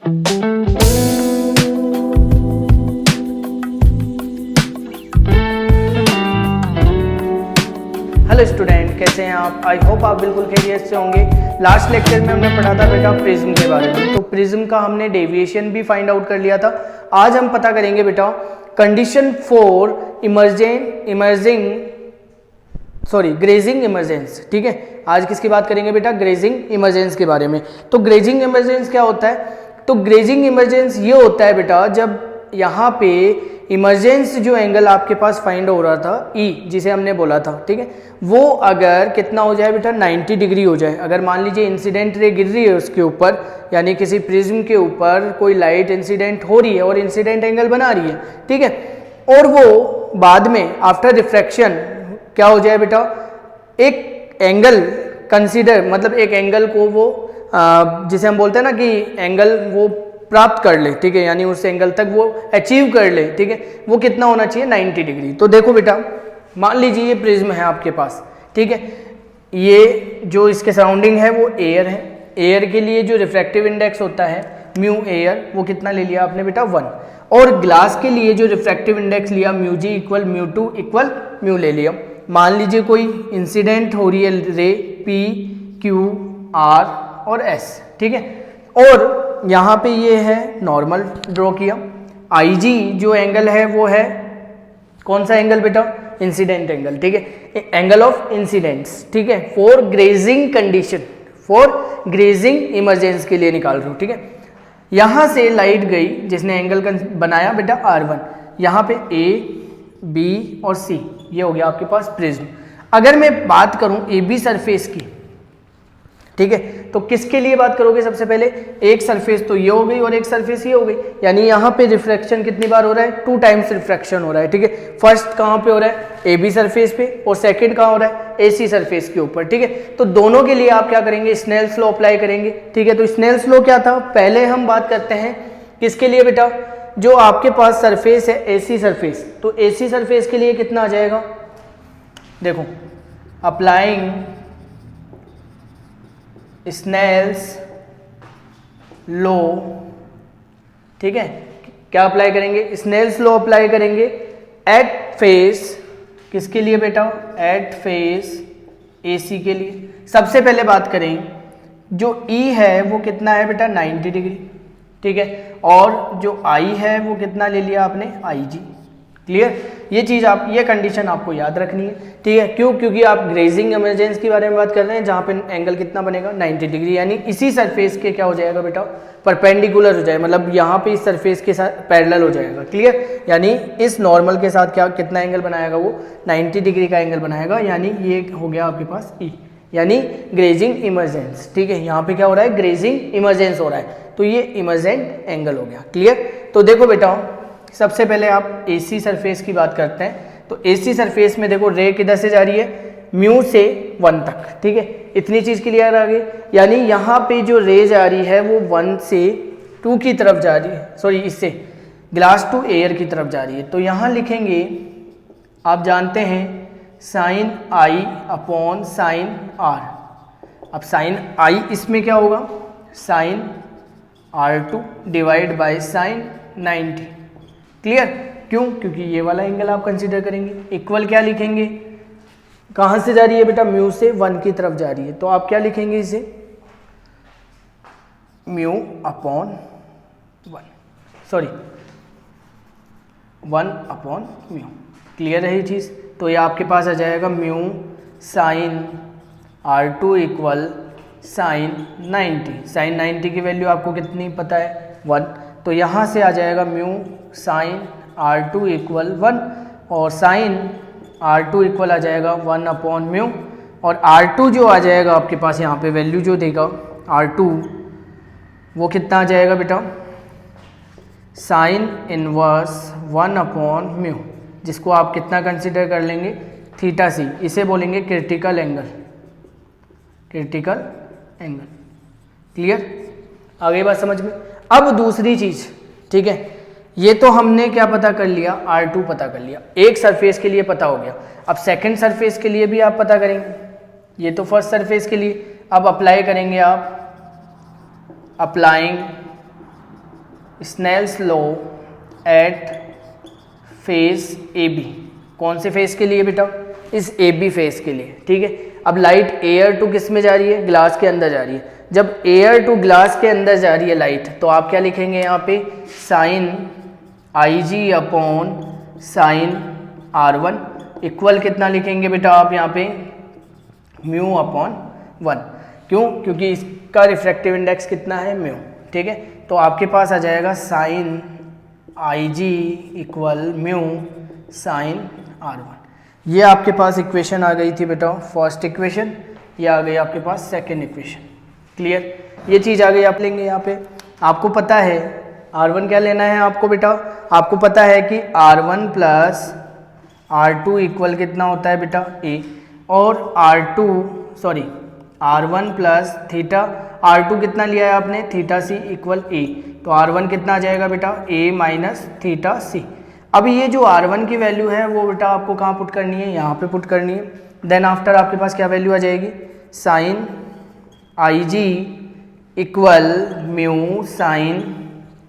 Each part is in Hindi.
हेलो स्टूडेंट, कैसे हैं आप? आई होप आप बिल्कुल खैरियत से होंगे। लास्ट लेक्चर में हमने पढ़ा था बेटा प्रिज्म के बारे में, तो प्रिज्म का हमने डेविएशन भी फाइंड आउट कर लिया था। आज हम पता करेंगे बेटा कंडीशन फॉर ग्रेजिंग इमरजेंस। ठीक है, आज किसकी बात करेंगे बेटा? ग्रेजिंग इमरजेंस के बारे में। तो ग्रेजिंग इमरजेंस क्या होता है? तो ग्रेजिंग इमरजेंस ये होता है बेटा जब यहाँ पे इमरजेंस जो एंगल आपके पास फाइंड हो रहा था ई, जिसे हमने बोला था, ठीक है, वो अगर कितना हो जाए बेटा 90 डिग्री हो जाए। अगर मान लीजिए इंसिडेंट रे गिर रही है उसके ऊपर, यानी किसी प्रिज्म के ऊपर कोई लाइट इंसिडेंट हो रही है और इंसिडेंट एंगल बना रही है, ठीक है, और वो बाद में आफ्टर रिफ्रैक्शन क्या हो जाए बेटा, एक एंगल कंसीडर, मतलब एक एंगल को वो जिसे हम बोलते हैं ना कि एंगल वो प्राप्त कर ले, ठीक है, यानी उस एंगल तक वो अचीव कर ले, ठीक है, वो कितना होना चाहिए? 90 डिग्री। तो देखो बेटा, मान लीजिए ये प्रिज्म है आपके पास, ठीक है, ये जो इसके सराउंडिंग है वो एयर है। एयर के लिए जो रिफ्रैक्टिव इंडेक्स होता है म्यू एयर, वो कितना ले लिया आपने बेटा? 1। और ग्लास के लिए जो रिफ्रैक्टिव इंडेक्स लिया mu g equal mu two equal mu ले लिया। मान लीजिए कोई इंसिडेंट हो रही है रे पी क्यू आर और एस, ठीक है, और यहाँ पे ये है नॉर्मल ड्रॉ किया। आई जी जो एंगल है वो है कौन सा एंगल बेटा? इंसिडेंट एंगल, ठीक है, एंगल ऑफ इंसिडेंट्स, ठीक है, for grazing condition, for grazing emergence के लिए निकाल रहा हूँ, ठीक है। यहाँ से लाइट गई जिसने एंगल बनाया बेटा R1, यहाँ पे A, B और C, ये हो गया आपके पास प्रिज्म। अगर मैं बात करूँ AB सरफेस की, ठीक है, तो किसके लिए बात करोगे? सबसे पहले एक सरफेस तो ये हो गई और एक सरफेस ये हो गई, यानी यहाँ पे रिफ्रैक्शन कितनी बार हो रहा है? 2 टाइम्स रिफ्रैक्शन हो रहा है, ठीक है। फर्स्ट कहाँ पे हो रहा है? ए बी सरफेस पे, और सेकंड कहाँ हो रहा है? ए सी सरफेस के ऊपर, ठीक है। तो दोनों के लिए आप क्या करेंगे? स्नेल्स लॉ अप्लाई करेंगे, ठीक है। तो स्नेल्स लॉ क्या था? पहले हम बात करते हैं किसके लिए बेटा? जो आपके पास सरफेस है ए सी सरफेस, तो ए सी सरफेस के लिए कितना आ जाएगा? देखो, अप्लाइंग स्नेल्स लॉ, ठीक है, क्या अप्लाई करेंगे? स्नेल्स लॉ अप्लाई करेंगे एट फेस, किसके लिए बेटा? एट फेस एसी के लिए। सबसे पहले बात करें, जो ई है वो कितना है बेटा? 90 डिग्री, ठीक है, और जो आई है वो कितना ले लिया आपने? आई जी। क्लियर? ये चीज़ आप, ये कंडीशन आपको याद रखनी है, ठीक है। क्यों? क्योंकि आप ग्रेजिंग इमरजेंस के बारे में बात कर रहे हैं, जहाँ पे एंगल कितना बनेगा? 90 डिग्री, यानी इसी सरफेस के क्या हो जाएगा बेटा? परपेंडिकुलर हो जाएगा, मतलब यहाँ पे इस सरफेस के साथ पैरेलल हो जाएगा। क्लियर? यानी इस नॉर्मल के साथ क्या कितना एंगल बनाएगा? वो 90 डिग्री का एंगल बनाएगा, यानी ये हो गया आपके पास ई, यानी ग्रेजिंग इमरजेंस, ठीक है। यहाँ पे क्या हो रहा है? ग्रेजिंग इमरजेंस हो रहा है, तो ये इमरजेंट एंगल हो गया। क्लियर? तो देखो बेटा, सबसे पहले आप एसी सरफेस की बात करते हैं, तो एसी सरफेस में देखो रे किधर से जा रही है? म्यू से 1 तक, ठीक है, इतनी चीज़ क्लियर आ गई। यानी यहाँ पे जो रे जा रही है वो 1 से 2 की तरफ जा रही है, सॉरी, इससे ग्लास टू एयर की तरफ जा रही है। तो यहाँ लिखेंगे, आप जानते हैं, sine i upon sine r. अब साइन आई इसमें क्या होगा? Sine R2 divide by sine 90। Clear? क्यों? क्योंकि ये वाला एंगल आप कंसीडर करेंगे। इक्वल क्या लिखेंगे? कहाँ से जा रही है बेटा? म्यू से 1 की तरफ जा रही है, तो आप क्या लिखेंगे इसे? Mu upon 1, sorry 1 upon mu. Clear है ये चीज़? तो ये आपके पास आ जाएगा mu sine R2 equal sine 90। Sine 90 की वैल्यू आपको कितनी पता है? 1। तो यहाँ से आ जाएगा म्यू साइन R2 इक्वल 1, और साइन R2 इक्वल आ जाएगा 1 अपॉन म्यू, और R2 जो आ जाएगा आपके पास यहाँ पे वैल्यू जो देगा R2, वो कितना आ जाएगा बेटा? साइन इनवर्स 1 अपॉन म्यू, जिसको आप कितना कंसिडर कर लेंगे? थीटा सी। इसे बोलेंगे critical angle, critical angle. Clear? आगे बात समझ में? अब दूसरी चीज, ठीक है, ये तो हमने क्या पता कर लिया? R2 पता कर लिया, एक सरफेस के लिए पता हो गया। अब सेकंड सरफेस के लिए भी आप पता करेंगे, ये तो फर्स्ट सरफेस के लिए। अब अप्लाई करेंगे आप, applying Snell's law at face A B. कौन से फेस के लिए बेटा? इस ए बी फेस के लिए, ठीक है। अब लाइट एयर टू किस में जा रही है? ग्लास के अंदर जा रही है। जब एयर टू ग्लास के अंदर जा रही है लाइट, तो आप क्या लिखेंगे यहाँ पे? Sign i ji upon sine R1 equal कितना लिखेंगे बेटा आप यहाँ पे? Mu upon 1। क्यों? क्योंकि इसका रिफ्रैक्टिव इंडेक्स कितना है? म्यू, ठीक है। तो आपके पास आ जाएगा sign i g equal mu sign R1। ये आपके पास इक्वेशन आ गई थी बेटा, फर्स्ट इक्वेशन। ये आ गई आपके पास सेकेंड इक्वेशन। क्लियर? ये चीज़ आ गई। आप लेंगे यहाँ पे, आपको पता है R1 क्या लेना है आपको बेटा? आपको पता है कि R1 प्लस R2 इक्वल कितना होता है बेटा? A। और R1 प्लस थीटा, R2 कितना लिया है आपने? Theta C equal A। तो R1 कितना आ जाएगा बेटा? A minus theta C. अब ये जो R1 की वैल्यू है वो बेटा आपको कहाँ पुट करनी है? यहाँ पे पुट करनी है। देन आफ्टर आपके पास क्या वैल्यू आ जाएगी? Sine i g equal mu sine,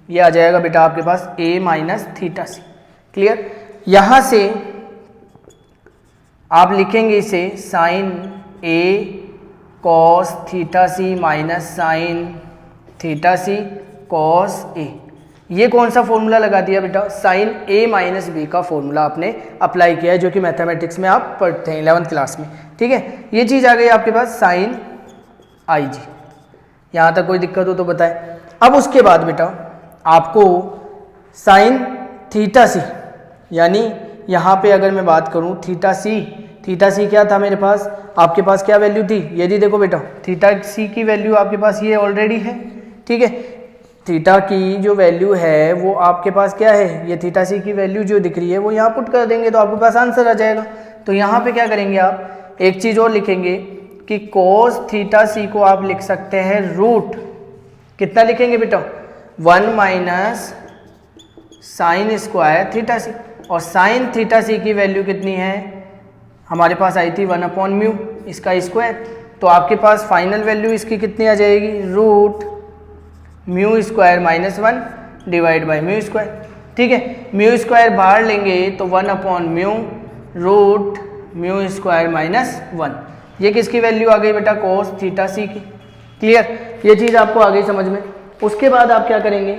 ये आ जाएगा बेटा आपके पास A minus theta C. Clear? यहाँ से आप लिखेंगे इसे sine A cos theta C minus sine theta C cos A। ये कौन सा फॉर्मूला लगा दिया बेटा? साइन A माइनस बी का फॉर्मूला आपने अप्लाई किया है, जो कि मैथमेटिक्स में आप पढ़ते हैं 11th क्लास में, ठीक है। ये चीज़ आ गई आपके पास साइन आई जी। यहाँ तक कोई दिक्कत हो तो बताएं। अब उसके बाद बेटा आपको साइन थीटा सी, यानी यहाँ पे अगर मैं बात करूँ थीटा सी क्या था मेरे पास? आपके पास क्या वैल्यू थी? यदि देखो बेटा थीटा सी की वैल्यू आपके पास ये ऑलरेडी है, ठीक है। थीटा की जो वैल्यू है वो आपके पास क्या है? ये थीटा सी की वैल्यू जो दिख रही है वो यहाँ पुट कर देंगे तो आपके पास आंसर आ जाएगा। तो यहाँ पे क्या करेंगे आप? एक चीज़ और लिखेंगे कि कोस थीटा सी को आप लिख सकते हैं रूट, कितना लिखेंगे बेटा? 1 माइनस साइन स्क्वायर थीटा सी। और साइन थीटा सी की वैल्यू कितनी है? हमारे पास आई थी 1 अपॉन म्यू, इसका स्क्वायर। तो आपके पास फाइनल वैल्यू इसकी कितनी आ जाएगी? Root mu square minus 1 divide by mu square, ठीक है। म्यू स्क्वायर बाहर लेंगे तो 1 upon mu root mu square minus 1। ये किसकी वैल्यू आ गई बेटा? कोस थीटा सी की। क्लियर? ये चीज़ आपको आ गई समझ में। उसके बाद आप क्या करेंगे?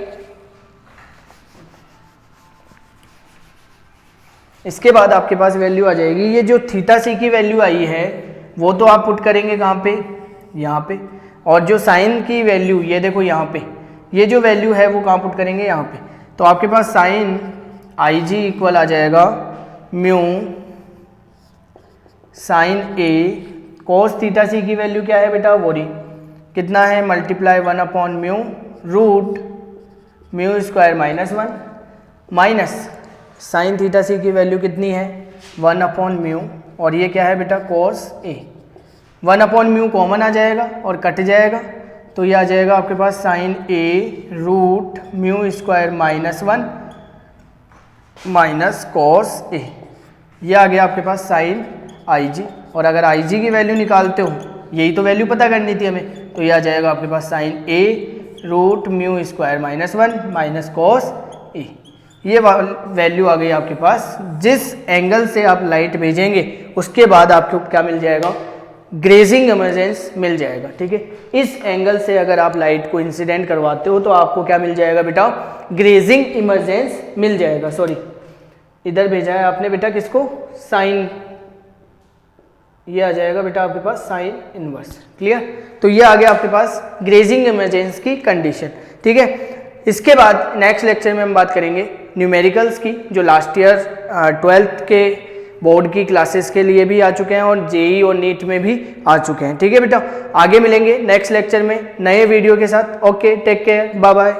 इसके बाद आपके पास वैल्यू आ जाएगी, ये जो थीटा सी की वैल्यू आई है वो तो आप पुट करेंगे कहाँ पे? यहाँ पे। और जो साइन की वैल्यू, ये देखो यहाँ पे, ये जो वैल्यू है वो कहाँ पुट करेंगे? यहाँ पे। तो आपके पास साइन आई जी इक्वल आ जाएगा mu sine A cos theta C की वैल्यू क्या है बेटा? वोरी कितना है? Multiply 1 upon mu root mu square minus 1 minus sine theta C की वैल्यू कितनी है? 1 अपॉन म्यू, और ये क्या है बेटा? Cos A. 1 upon mu common आ जाएगा और कट जाएगा, तो ये आ जाएगा आपके पास sine A root mu square minus 1 minus cos A. ये आ गया आपके पास साइन आई जी। और अगर आई जी की वैल्यू निकालते हो, यही तो वैल्यू पता करनी थी हमें, तो ये आ जाएगा आपके पास sine A root mu square minus 1 minus cos A. ये वैल्यू आ गई आपके पास। जिस एंगल से आप लाइट भेजेंगे उसके बाद आपको क्या मिल जाएगा? ग्रेजिंग इमर्जेंस मिल जाएगा, ठीक है। इस एंगल से अगर आप लाइट को इंसिडेंट करवाते हो तो आपको क्या मिल जाएगा बेटा? ग्रेजिंग इमर्जेंस मिल जाएगा। सॉरी, इधर भेजा है आपने बेटा किसको? साइन। ये आ जाएगा बेटा आपके पास साइन इनवर्स। क्लियर? तो ये आ गया आपके पास ग्रेजिंग इमर्जेंस की कंडीशन, ठीक है। इसके बाद नेक्स्ट लेक्चर में हम बात करेंगे न्यूमेरिकल्स की, जो लास्ट ईयर 12th के बोर्ड की क्लासेस के लिए भी आ चुके हैं और जेई और नीट में भी आ चुके हैं, ठीक है बेटा। आगे मिलेंगे नेक्स्ट लेक्चर में नए वीडियो के साथ। Okay, take care, bye bye.